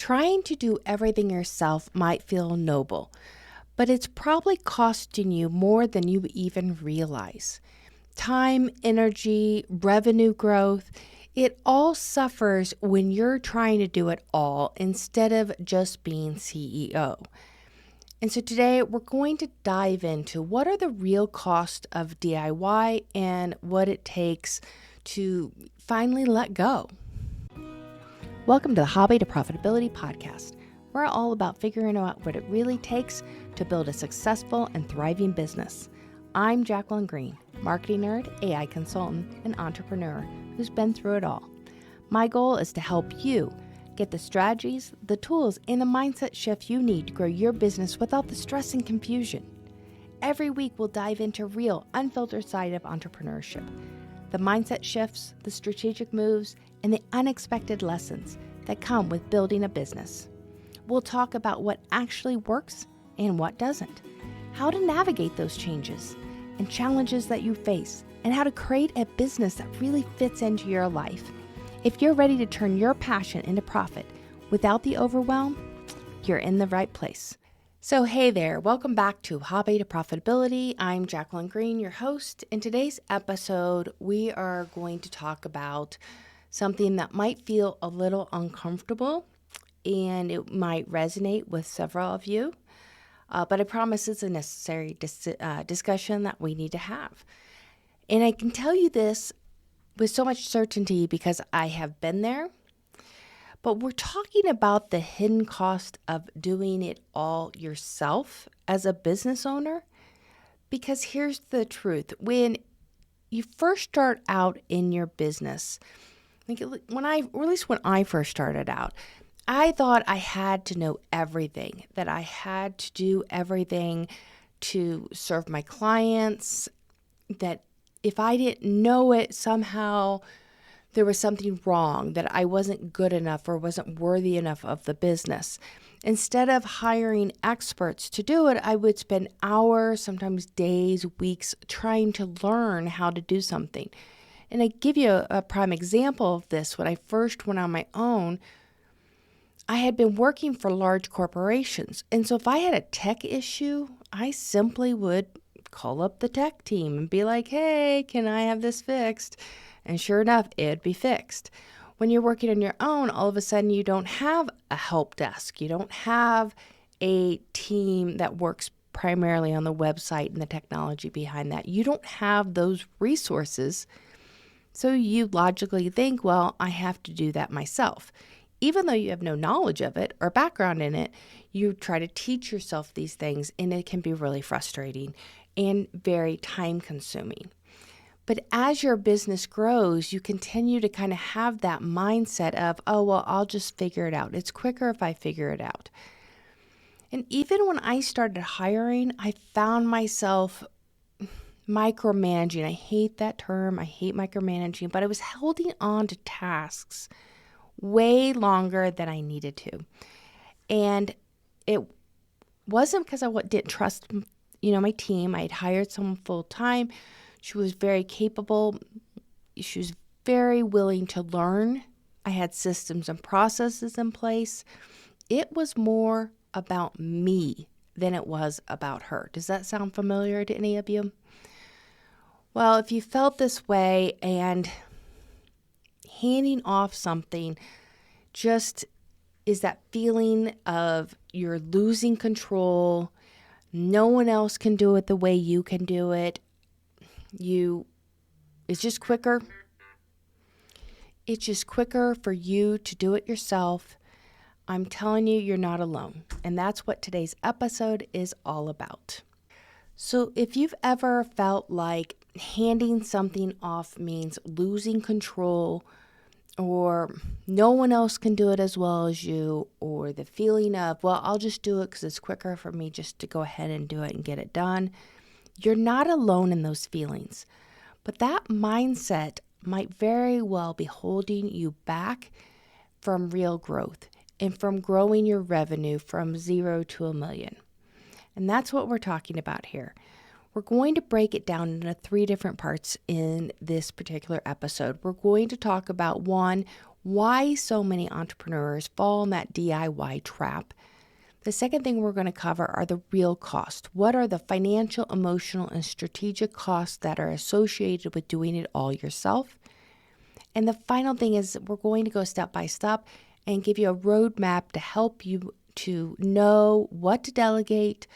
Trying to do everything yourself might feel noble, but it's probably costing you more than you even realize. Time, energy, revenue growth, it all suffers when you're trying to do it all instead of just being CEO. And so today we're going to dive into what are the real costs of DIY and what it takes to finally let go. Welcome to the Hobby to Profitability podcast. We're all about figuring out what it really takes to build a successful and thriving business. I'm Jacqueline Green, marketing nerd, AI consultant, and entrepreneur who's been through it all. My goal is to help you get the strategies, the tools, and the mindset shift you need to grow your business without the stress and confusion. Every week, we'll dive into real, unfiltered side of entrepreneurship, the mindset shifts, the strategic moves, and the unexpected lessons that come with building a business. We'll talk about what actually works and what doesn't, how to navigate those changes and challenges that you face, and how to create a business that really fits into your life. If you're ready to turn your passion into profit without the overwhelm, you're in the right place. So hey there, welcome back to Hobby to Profitability. I'm Jacqueline Green, your host. In today's episode, we are going to talk about something that might feel a little uncomfortable and it might resonate with several of you. But I promise it's a necessary discussion that we need to have. And I can tell you this with so much certainty because I have been there. But we're talking about the hidden cost of doing it all yourself as a business owner. Because here's the truth. When you first start out in your business, when I first started out, I thought I had to know everything, that I had to do everything to serve my clients, that if I didn't know it, somehow there was something wrong, that I wasn't good enough or wasn't worthy enough of the business. Instead of hiring experts to do it, I would spend hours, sometimes days, weeks, trying to learn how to do something. And I give you a prime example of this. When I first went on my own, I had been working for large corporations. And so if I had a tech issue, I simply would call up the tech team and be like, hey, can I have this fixed? And sure enough, it'd be fixed. When you're working on your own, all of a sudden you don't have a help desk. You don't have a team that works primarily on the website and the technology behind that. You don't have those resources. So you logically think, well, I have to do that myself. Even though you have no knowledge of it or background in it, you try to teach yourself these things, and it can be really frustrating and very time consuming. But as your business grows, you continue to kind of have that mindset of, oh, well, I'll just figure it out. It's quicker if I figure it out. And even when I started hiring, I found myself micromanaging. I hate that term. I hate micromanaging, but I was holding on to tasks way longer than I needed to. And it wasn't because I didn't trust, my team. I had hired someone full time. She was very capable. She was very willing to learn. I had systems and processes in place. It was more about me than it was about her. Does that sound familiar to any of you? Well, if you felt this way and handing off something just is that feeling of you're losing control, no one else can do it the way you can do it, it's just quicker. It's just quicker for you to do it yourself. I'm telling you, you're not alone. And that's what today's episode is all about. So if you've ever felt like handing something off means losing control, or no one else can do it as well as you, or the feeling of, well, I'll just do it because it's quicker for me just to go ahead and do it and get it done, you're not alone in those feelings. But that mindset might very well be holding you back from real growth and from growing your revenue from 0 to $1 million. And that's what we're talking about here. We're going to break it down into 3 different parts in this particular episode. We're going to talk about 1, why so many entrepreneurs fall in that DIY trap. The second thing we're going to cover are the real costs. What are the financial, emotional, and strategic costs that are associated with doing it all yourself? And the final thing is we're going to go step by step and give you a roadmap to help you to know what to delegate,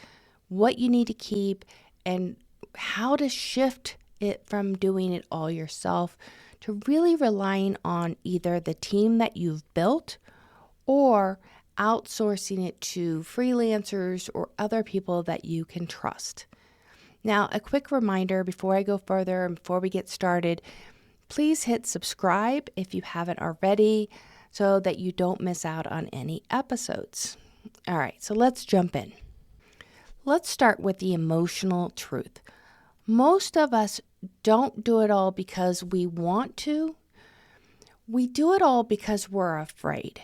what you need to keep, and how to shift it from doing it all yourself to really relying on either the team that you've built or outsourcing it to freelancers or other people that you can trust. Now, a quick reminder before I go further and before we get started, please hit subscribe if you haven't already so that you don't miss out on any episodes. All right, so let's jump in. Let's start with the emotional truth. Most of us don't do it all because we want to. We do it all because we're afraid.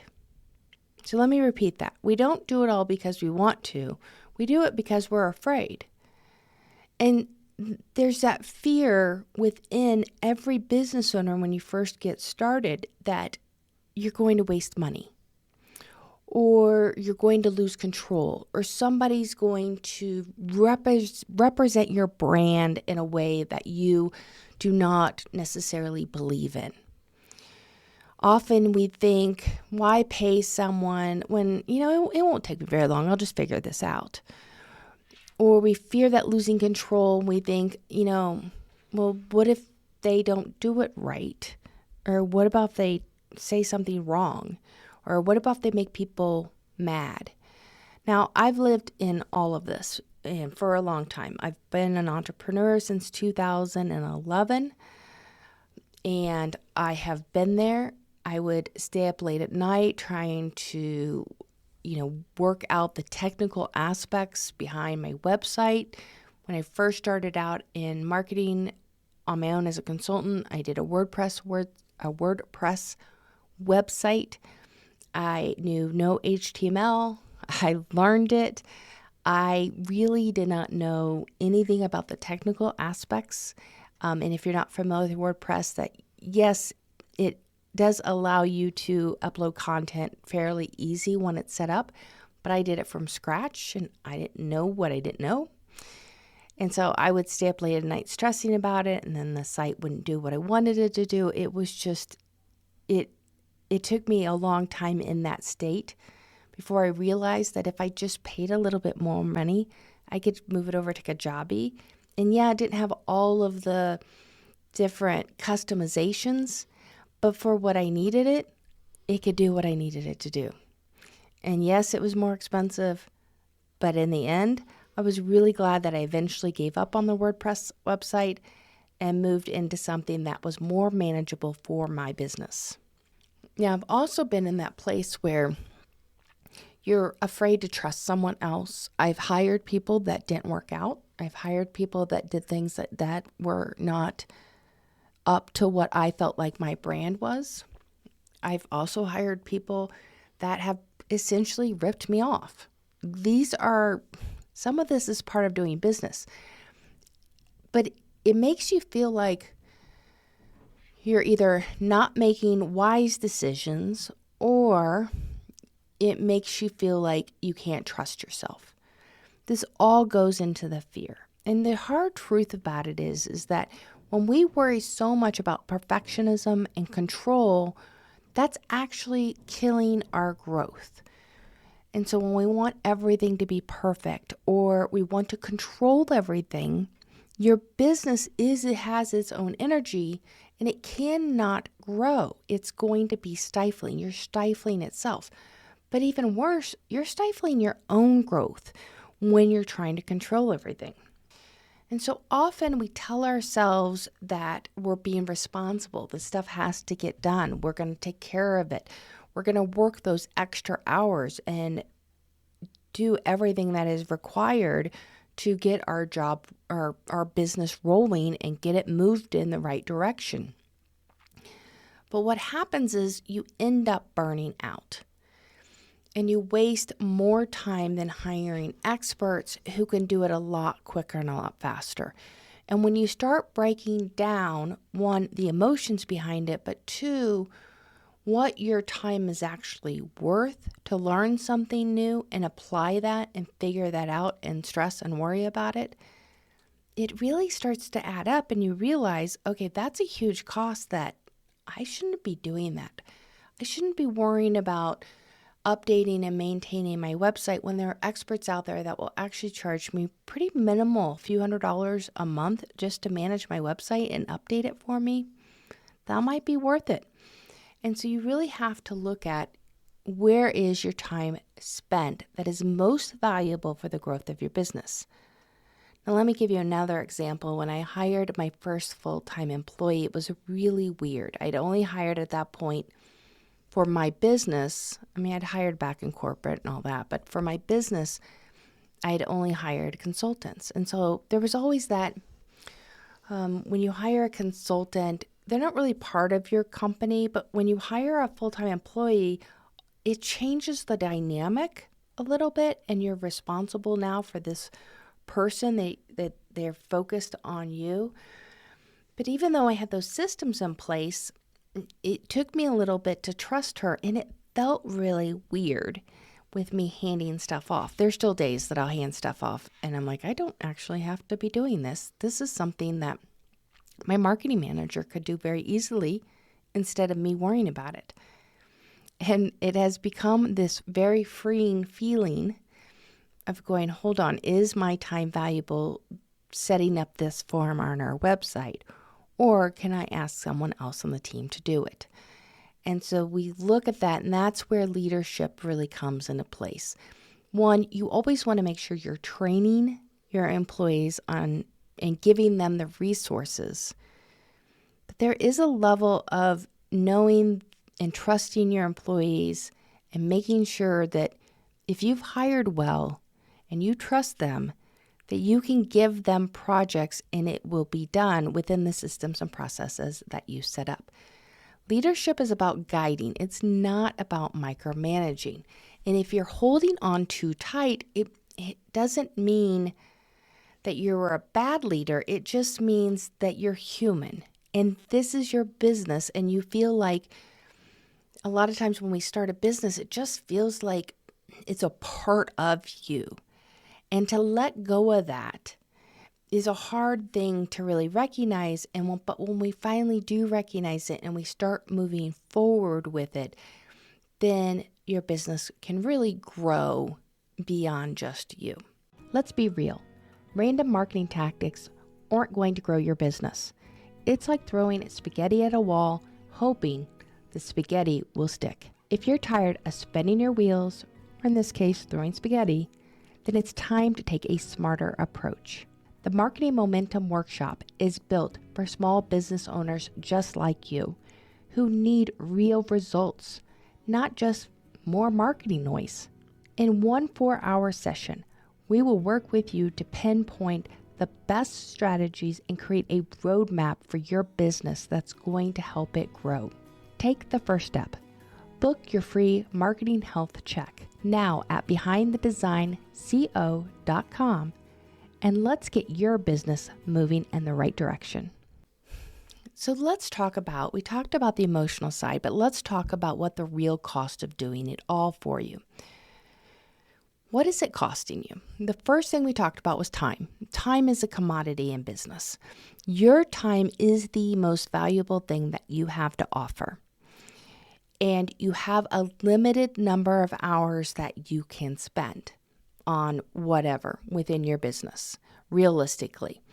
So let me repeat that. We don't do it all because we want to. We do it because we're afraid. And there's that fear within every business owner when you first get started that you're going to waste money, or you're going to lose control, or somebody's going to represent your brand in a way that you do not necessarily believe in. Often we think, why pay someone when, it won't take me very long. I'll just figure this out. Or we fear that losing control. We think, well, what if they don't do it right? Or what about if they say something wrong? Or what about if they make people mad? Now, I've lived in all of this for a long time. I've been an entrepreneur since 2011, and I have been there. I would stay up late at night trying to, work out the technical aspects behind my website. When I first started out in marketing on my own as a consultant, I did a WordPress website. I knew no HTML. I learned it. I really did not know anything about the technical aspects. And if you're not familiar with WordPress, that yes, it does allow you to upload content fairly easy when it's set up, but I did it from scratch and I didn't know what I didn't know. And so I would stay up late at night stressing about it, and then the site wouldn't do what I wanted it to do. It was just, it took me a long time in that state before I realized that if I just paid a little bit more money, I could move it over to Kajabi. And yeah, I didn't have all of the different customizations, but for what I needed it could do what I needed it to do. And yes, it was more expensive, but in the end, I was really glad that I eventually gave up on the WordPress website and moved into something that was more manageable for my business. Now, I've also been in that place where you're afraid to trust someone else. I've hired people that didn't work out. I've hired people that did things that were not up to what I felt like my brand was. I've also hired people that have essentially ripped me off. Some of this is part of doing business, but it makes you feel like you're either not making wise decisions or it makes you feel like you can't trust yourself. This all goes into the fear. And the hard truth about it is that when we worry so much about perfectionism and control, that's actually killing our growth. And so when we want everything to be perfect or we want to control everything, your business it has its own energy and it cannot grow. It's going to be stifling. You're stifling itself. But even worse, you're stifling your own growth when you're trying to control everything. And so often we tell ourselves that we're being responsible. This stuff has to get done. We're going to take care of it. We're going to work those extra hours and do everything that is required to get our job, our business rolling and get it moved in the right direction. But what happens is you end up burning out. And you waste more time than hiring experts who can do it a lot quicker and a lot faster. And when you start breaking down, one, the emotions behind it, but two, what your time is actually worth to learn something new and apply that and figure that out and stress and worry about it, it really starts to add up and you realize, okay, that's a huge cost that I shouldn't be doing that. I shouldn't be worrying about updating and maintaining my website when there are experts out there that will actually charge me pretty minimal, a few $100s a month just to manage my website and update it for me. That might be worth it. And so you really have to look at where is your time spent that is most valuable for the growth of your business. Now, let me give you another example. When I hired my first full-time employee, it was really weird. I'd only hired at that point for my business. I mean, I'd hired back in corporate and all that, but for my business, I'd only hired consultants. And so there was always that when you hire a consultant, they're not really part of your company, but when you hire a full-time employee, it changes the dynamic a little bit, and you're responsible now for this person. They're focused on you. But even though I had those systems in place, it took me a little bit to trust her, and it felt really weird with me handing stuff off. There's still days that I'll hand stuff off, and I'm like, I don't actually have to be doing this. This is something that my marketing manager could do very easily instead of me worrying about it. And it has become this very freeing feeling of going, hold on, is my time valuable setting up this form on our website? Or can I ask someone else on the team to do it? And so we look at that, and that's where leadership really comes into place. One, you always want to make sure you're training your employees on and giving them the resources. But there is a level of knowing and trusting your employees and making sure that if you've hired well and you trust them, that you can give them projects and it will be done within the systems and processes that you set up. Leadership is about guiding. It's not about micromanaging. And if you're holding on too tight, it doesn't mean that you're a bad leader. It just means that you're human. And this is your business. And you feel like a lot of times when we start a business, it just feels like it's a part of you. And to let go of that is a hard thing to really recognize. But when we finally do recognize it and we start moving forward with it, then your business can really grow beyond just you. Let's be real. Random marketing tactics aren't going to grow your business. It's like throwing spaghetti at a wall, hoping the spaghetti will stick. If you're tired of spinning your wheels, or in this case, throwing spaghetti, then it's time to take a smarter approach. The Marketing Momentum Workshop is built for small business owners just like you, who need real results, not just more marketing noise. In one 4-hour session, we will work with you to pinpoint the best strategies and create a roadmap for your business that's going to help it grow. Take the first step. Book your free marketing health check now at behindthedesignco.com, and let's get your business moving in the right direction. So we talked about the emotional side, but let's talk about what the real cost of doing it all for you. What is it costing you? The first thing we talked about was time. Time is a commodity in business. Your time is the most valuable thing that you have to offer. And you have a limited number of hours that you can spend on whatever within your business, realistically.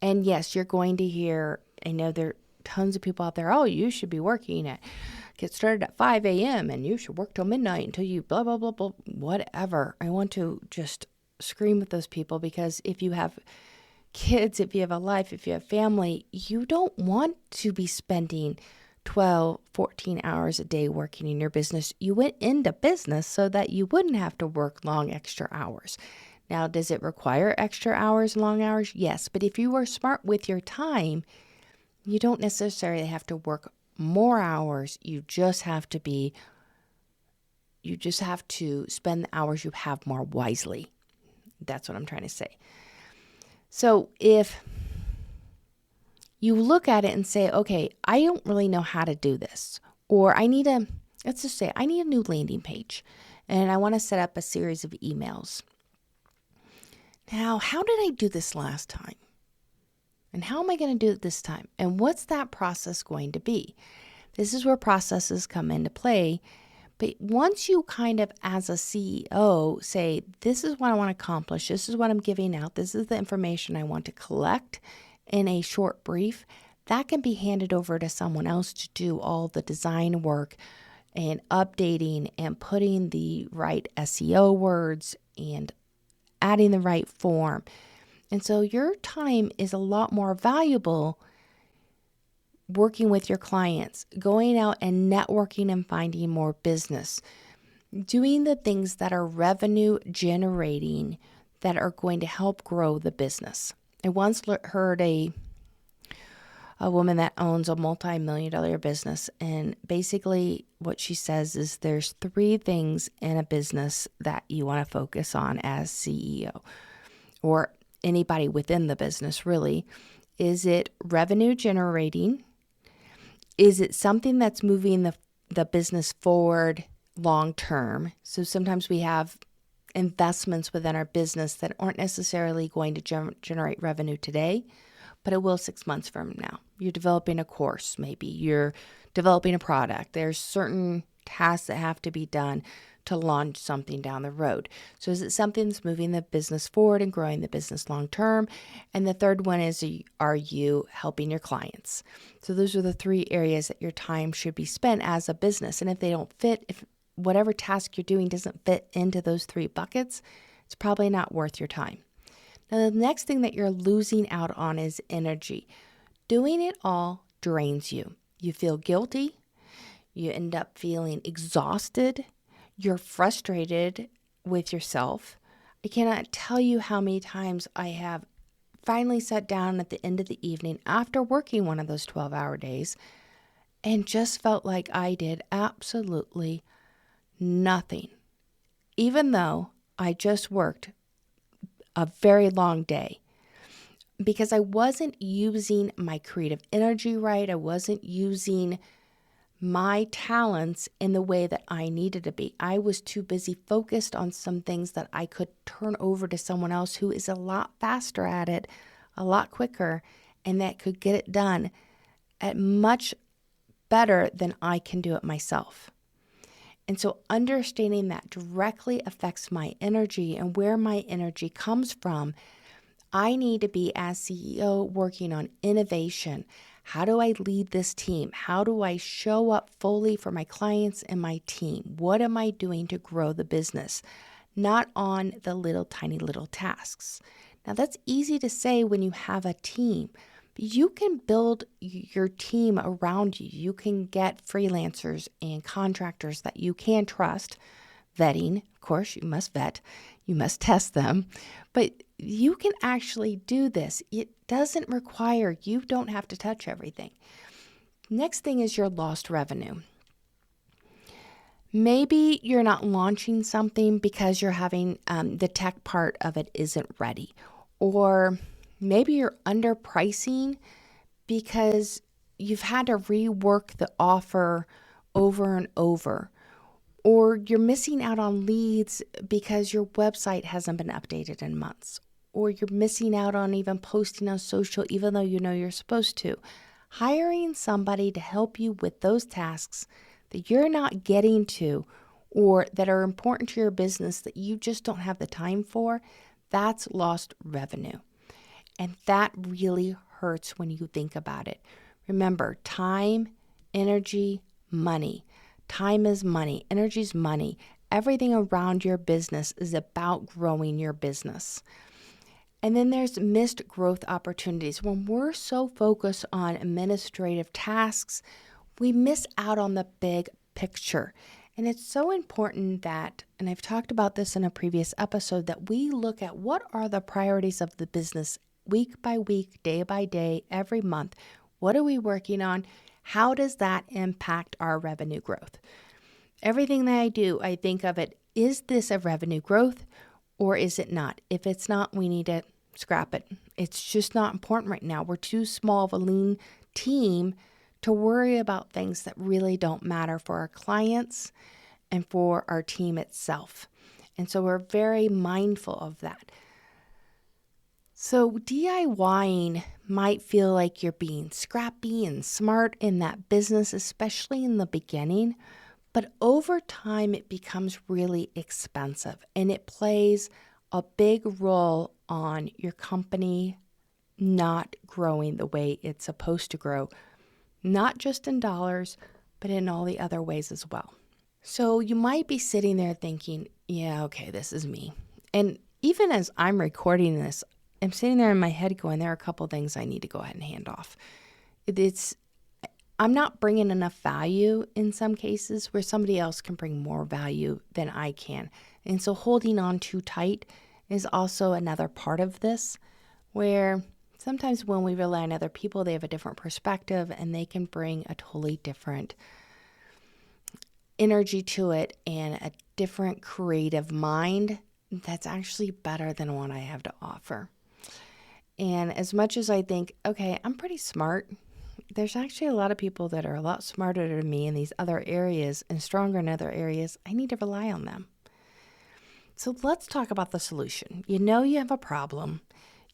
And yes, you're going to hear, I know there are tons of people out there, oh, you should be get started at 5 a.m. and you should work till midnight until you blah, blah, blah, blah, whatever. I want to just scream with those people, because if you have kids, if you have a life, if you have family, you don't want to be spending 12, 14 hours a day working in your business. You went into business so that you wouldn't have to work long extra hours. Now, does it require extra hours, long hours? Yes. But if you are smart with your time, you don't necessarily have to work more hours. You just have to spend the hours you have more wisely. That's what I'm trying to say. So if you look at it and say, okay, I don't really know how to do this, or I need to Let's just say I need a new landing page and I want to set up a series of emails. Now, how did I do this last time? And how am I going to do it this time? And what's that process going to be? This is where processes come into play. But once you kind of, as a CEO, say, this is what I want to accomplish, this is what I'm giving out, this is the information I want to collect in a short brief, that can be handed over to someone else to do all the design work and updating and putting the right SEO words and adding the right form. And so your time is a lot more valuable working with your clients, going out and networking and finding more business, doing the things that are revenue generating that are going to help grow the business. I once heard a woman that owns a multi-million-dollar business, and basically what she says is there's 3 things in a business that you want to focus on as CEO, or anybody within the business really. Is it revenue generating? Is it something that's moving the business forward long term? So sometimes we have investments within our business that aren't necessarily going to generate revenue today, but it will 6 months from now. You're developing a course, maybe you're developing a product. There's certain tasks that have to be done to launch something down the road. So is it something that's moving the business forward and growing the business long term? And the third one is, are you helping your clients? So those are the 3 areas that your time should be spent as a business. And if they don't fit, if whatever task you're doing doesn't fit into those 3 buckets, it's probably not worth your time. Now, the next thing that you're losing out on is energy. Doing it all drains you. You feel guilty. You end up feeling exhausted. You're frustrated with yourself. I cannot tell you how many times I have finally sat down at the end of the evening after working one of those 12-hour days and just felt like I did absolutely nothing, even though I just worked a very long day, because I wasn't using my creative energy right. I wasn't using my talents in the way that I needed to be. I was too busy focused on some things that I could turn over to someone else who is a lot faster at it, a lot quicker, and that could get it done at much better than I can do it myself. And so understanding that directly affects my energy and where my energy comes from, I need to be, as CEO, working on innovation. How do I lead this team? How do I show up fully for my clients and my team? What am I doing to grow the business? Not on the tiny little tasks. Now, that's easy to say when you have a team, but you can build your team around you. You can get freelancers and contractors that you can trust. Vetting, of course, you must vet. You must test them. But you can actually do this. It doesn't require, you don't have to touch everything. Next thing is your lost revenue. Maybe you're not launching something because you're having the tech part of it isn't ready. Or maybe you're underpricing because you've had to rework the offer over and over. Or you're missing out on leads because your website hasn't been updated in months. Or you're missing out on even posting on social even though you know you're supposed to. Hiring somebody to help you with those tasks that you're not getting to or that are important to your business that you just don't have the time for, that's lost revenue. And that really hurts when you think about it. Remember, time, energy, money. Time is money. Energy is money. Everything around your business is about growing your business. And then there's missed growth opportunities. When we're so focused on administrative tasks, we miss out on the big picture. And it's so important that, and I've talked about this in a previous episode, that we look at what are the priorities of the business week by week, day by day, every month. What are we working on? How does that impact our revenue growth? Everything that I do, I think of it, is this a revenue growth or is it not? If it's not, we need to scrap it. It's just not important right now. We're too small of a lean team to worry about things that really don't matter for our clients and for our team itself. And so we're very mindful of that. So DIYing might feel like you're being scrappy and smart in that business, especially in the beginning, but over time it becomes really expensive and it plays a big role on your company not growing the way it's supposed to grow, not just in dollars, but in all the other ways as well. So you might be sitting there thinking, yeah, okay, this is me. And even as I'm recording this, I'm sitting there in my head going, there are a couple things I need to go ahead and hand off. I'm not bringing enough value in some cases where somebody else can bring more value than I can. And so holding on too tight is also another part of this, where sometimes when we rely on other people, they have a different perspective and they can bring a totally different energy to it and a different creative mind that's actually better than what I have to offer. And as much as I think, okay, I'm pretty smart, there's actually a lot of people that are a lot smarter than me in these other areas and stronger in other areas. I need to rely on them. So let's talk about the solution. You know you have a problem.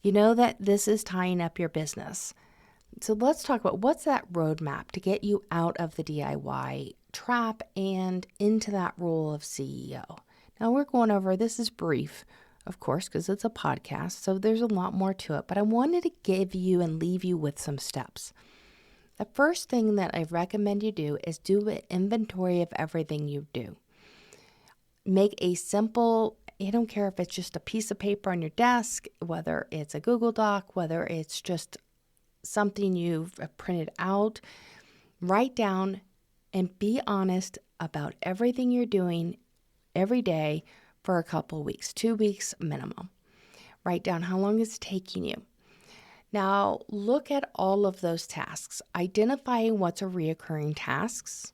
You know that this is tying up your business. So let's talk about what's that roadmap to get you out of the DIY trap and into that role of CEO. Now we're going over, this is brief, of course, because it's a podcast, so there's a lot more to it, but I wanted to give you and leave you with some steps. The first thing that I recommend you do is do an inventory of everything you do. Make a simple, I don't care if it's just a piece of paper on your desk, whether it's a Google Doc, whether it's just something you've printed out, write down and be honest about everything you're doing every day for a couple weeks, 2 weeks minimum. Write down how long it's taking you. Now, look at all of those tasks. Identify what's a reoccurring task.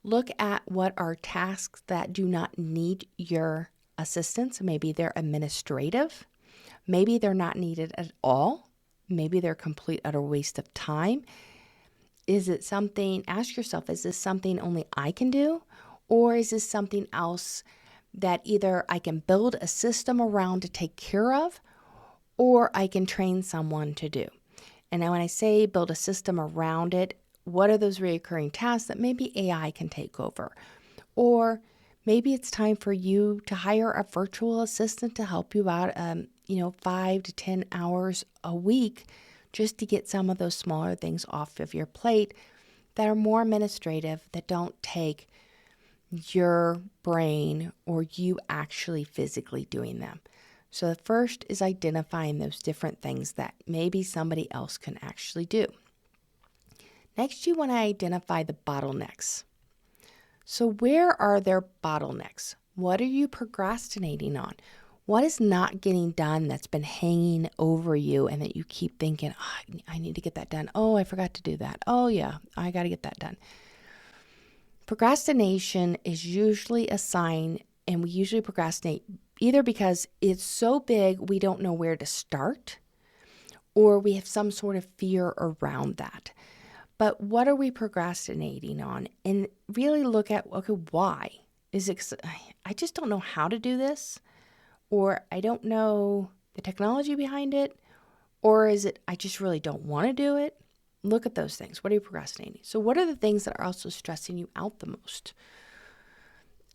Look at what are tasks that do not need your assistance. Maybe they're administrative. Maybe they're not needed at all. Maybe they're complete utter waste of time. Ask yourself, is this something only I can do? Or is this something else that either I can build a system around to take care of, or I can train someone to do? And now when I say build a system around it, what are those recurring tasks that maybe AI can take over? Or maybe it's time for you to hire a virtual assistant to help you out, 5 to 10 hours a week, just to get some of those smaller things off of your plate that are more administrative, that don't take your brain or you actually physically doing them. So the first is identifying those different things that maybe somebody else can actually do. Next, you want to identify the bottlenecks. So where are there bottlenecks? What are you procrastinating on? What is not getting done that's been hanging over you and that you keep thinking, I need to get that done. Oh, I forgot to do that. Oh yeah, I got to get that done. Procrastination is usually a sign, and we usually procrastinate either because it's so big we don't know where to start, or we have some sort of fear around that. But what are we procrastinating on? And really look at, okay, why? I just don't know how to do this, or I don't know the technology behind it, or is it I just really don't want to do it? Look at those things. What are you procrastinating? So what are the things that are also stressing you out the most?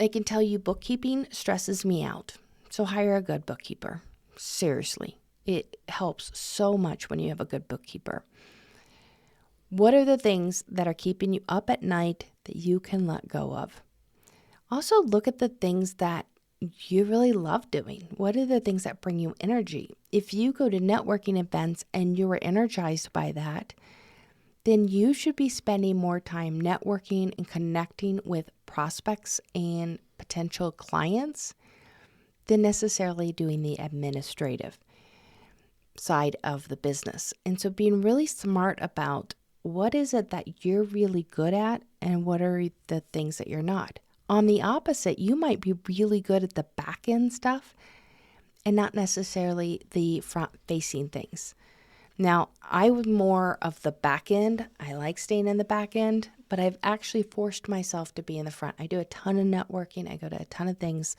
I can tell you bookkeeping stresses me out. So hire a good bookkeeper. Seriously, it helps so much when you have a good bookkeeper. What are the things that are keeping you up at night that you can let go of? Also, look at the things that you really love doing. What are the things that bring you energy? If you go to networking events and you are energized by that, then you should be spending more time networking and connecting with prospects and potential clients than necessarily doing the administrative side of the business. And so being really smart about what is it that you're really good at and what are the things that you're not. On the opposite, you might be really good at the back end stuff and not necessarily the front facing things. Now, I was more of the back end. I like staying in the back end, but I've actually forced myself to be in the front. I do a ton of networking. I go to a ton of things,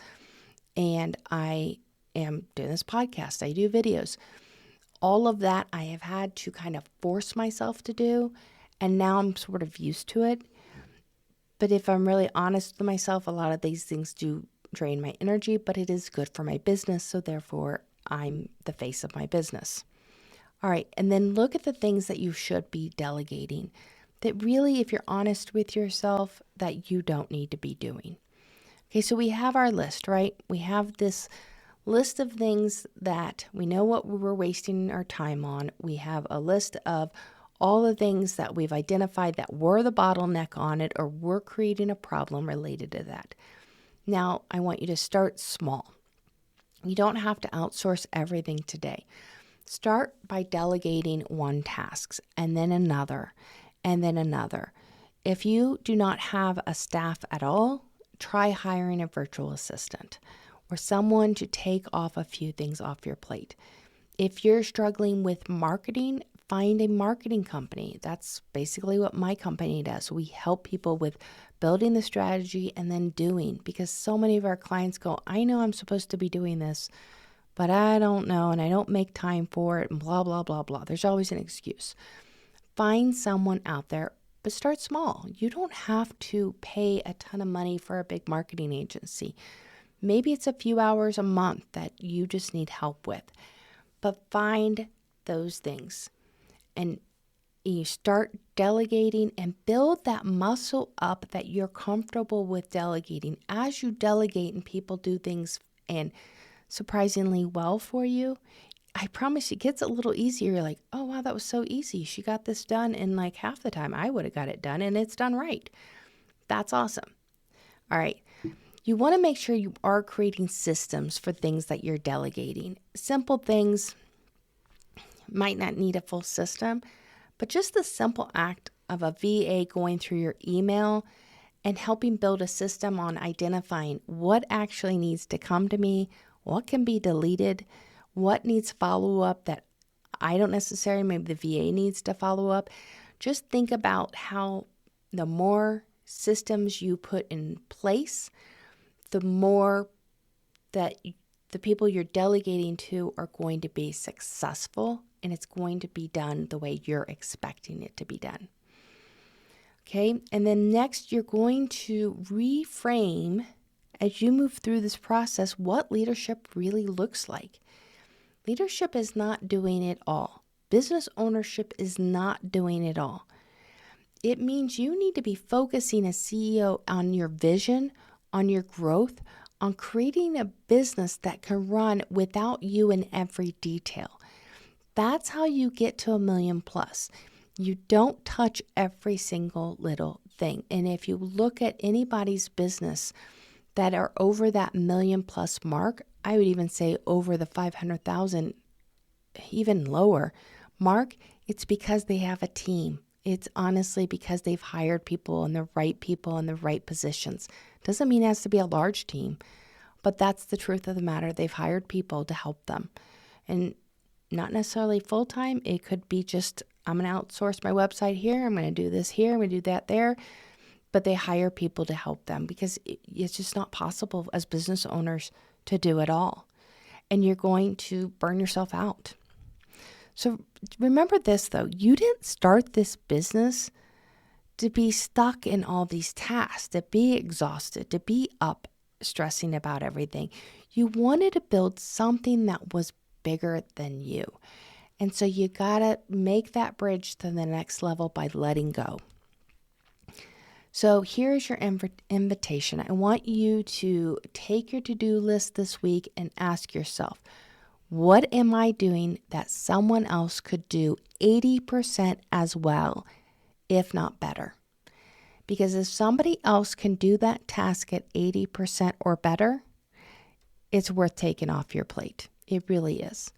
and I am doing this podcast. I do videos. All of that I have had to kind of force myself to do, and now I'm sort of used to it. But if I'm really honest with myself, a lot of these things do drain my energy, but it is good for my business, so therefore I'm the face of my business. All right, and then look at the things that you should be delegating that really, if you're honest with yourself, that you don't need to be doing. Okay, so we have our list, right? We have this list of things that we know what we're wasting our time on. We have a list of all the things that we've identified that were the bottleneck on it or were creating a problem related to that. Now, I want you to start small. You don't have to outsource everything today. Start by delegating one task and then another and then another. If you do not have a staff at all, try hiring a virtual assistant or someone to take off a few things off your plate. If you're struggling with marketing, find a marketing company. That's basically what my company does. We help people with building the strategy and then doing, because so many of our clients go, I know I'm supposed to be doing this, but I don't know, and I don't make time for it, and blah, blah, blah, blah. There's always an excuse. Find someone out there, but start small. You don't have to pay a ton of money for a big marketing agency. Maybe it's a few hours a month that you just need help with, but find those things and you start delegating and build that muscle up that you're comfortable with delegating. As you delegate and people do things and surprisingly well for you, I promise it gets a little easier. You're like, oh, wow, that was so easy. She got this done in like half the time I would have got it done, and it's done right. That's awesome. All right. You want to make sure you are creating systems for things that you're delegating. Simple things might not need a full system, but just the simple act of a VA going through your email and helping build a system on identifying what actually needs to come to me, what can be deleted, what needs follow-up that I don't necessarily, maybe the VA needs to follow up. Just think about how the more systems you put in place, the more that the people you're delegating to are going to be successful, and it's going to be done the way you're expecting it to be done. Okay, and then next you're going to reframe as you move through this process what leadership really looks like. Leadership is not doing it all. Business ownership is not doing it all. It means you need to be focusing as CEO on your vision, on your growth, on creating a business that can run without you in every detail. That's how you get to $1 million plus. You don't touch every single little thing. And if you look at anybody's business that are over that $1 million plus mark, I would even say over the 500,000, even lower mark, it's because they have a team. It's honestly because they've hired people in the right positions. Doesn't mean it has to be a large team, but that's the truth of the matter. They've hired people to help them. And not necessarily full-time. It could be just, I'm going to outsource my website here. I'm going to do this here. I'm going to do that there. But they hire people to help them because it's just not possible as business owners to do it all. And you're going to burn yourself out. So remember this, though. You didn't start this business to be stuck in all these tasks, to be exhausted, to be up stressing about everything. You wanted to build something that was bigger than you. And so you got to make that bridge to the next level by letting go. So here's your invitation. I want you to take your to-do list this week and ask yourself, what am I doing that someone else could do 80% as well, if not better? Because if somebody else can do that task at 80% or better, it's worth taking off your plate. It really is.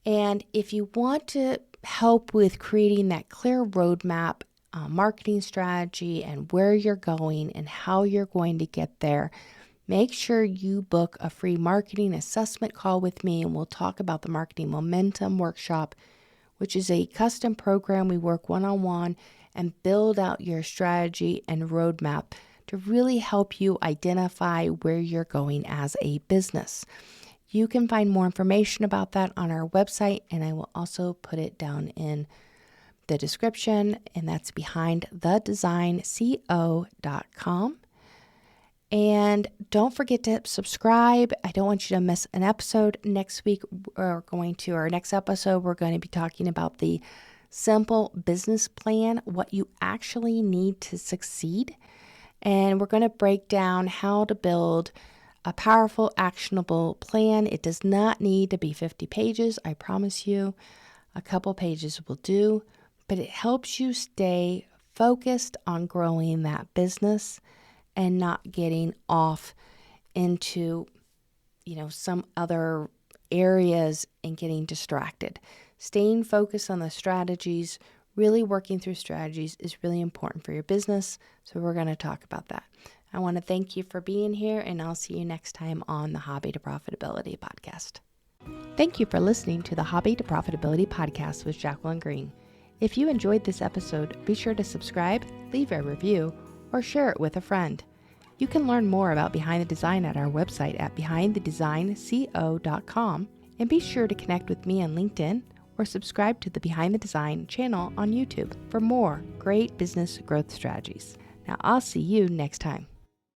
And if you want to help with creating that clear roadmap, marketing strategy, and where you're going and how you're going to get there, make sure you book a free marketing assessment call with me, and we'll talk about the Marketing Momentum Workshop, which is a custom program. We work one-on-one and build out your strategy and roadmap to really help you identify where you're going as a business. You can find more information about that on our website, and I will also put it down in the description, and that's behindthedesign.co.com. And don't forget to subscribe. I don't want you to miss an episode. Next week, our next episode, we're going to be talking about the simple business plan, what you actually need to succeed. And we're going to break down how to build a powerful, actionable plan. It does not need to be 50 pages. I promise you, a couple pages will do, but it helps you stay focused on growing that business and not getting off into, some other areas and getting distracted. Staying focused on the strategies, really working through strategies is really important for your business. So we're going to talk about that. I want to thank you for being here, and I'll see you next time on the Hobby to Profitability podcast. Thank you for listening to the Hobby to Profitability podcast with Jacqueline Green. If you enjoyed this episode, be sure to subscribe, leave a review, or share it with a friend. You can learn more about Behind the Design at our website at behindthedesignco.com, and be sure to connect with me on LinkedIn or subscribe to the Behind the Design channel on YouTube for more great business growth strategies. Now, I'll see you next time.